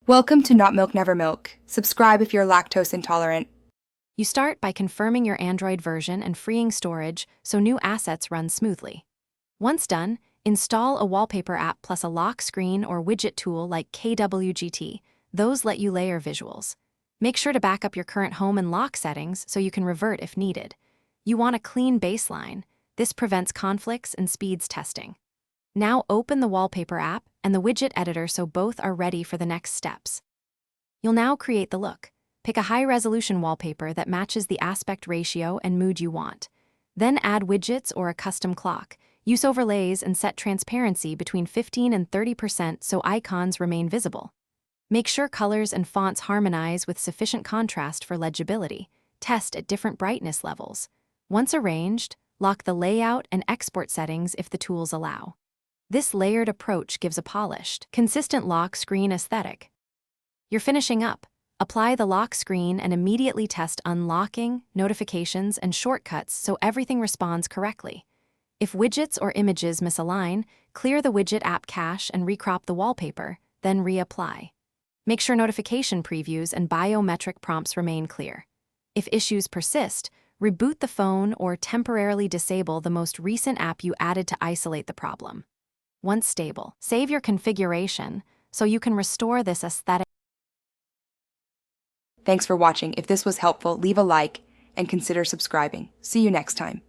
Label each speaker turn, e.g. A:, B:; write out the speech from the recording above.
A: Welcome to Not Milk Never Milk. Subscribe if you're lactose intolerant.
B: You start by confirming your Android version and freeing storage so new assets run smoothly. Once done, install a wallpaper app plus a lock screen or widget tool like KWGT. Those let you layer visuals. Make sure to back up your current home and lock settings so you can revert if needed. You want a clean baseline. This prevents conflicts and speeds testing. Now open the wallpaper app and the widget editor so both are ready for the next steps. You'll now create the look. Pick a high-resolution wallpaper that matches the aspect ratio and mood you want. Then add widgets or a custom clock. Use overlays and set transparency between 15 and 30% so icons remain visible. Make sure colors and fonts harmonize with sufficient contrast for legibility. Test at different brightness levels. Once arranged, lock the layout and export settings if the tools allow. This layered approach gives a polished, consistent lock screen aesthetic. You're finishing up. Apply the lock screen and immediately test unlocking, notifications, and shortcuts so everything responds correctly. If widgets or images misalign, clear the widget app cache and recrop the wallpaper, then reapply. Make sure notification previews and biometric prompts remain clear. If issues persist, reboot the phone or temporarily disable the most recent app you added to isolate the problem. Once stable, save your configuration so you can restore this aesthetic.
A: Thanks for watching. If this was helpful, leave a like and consider subscribing. See you next time.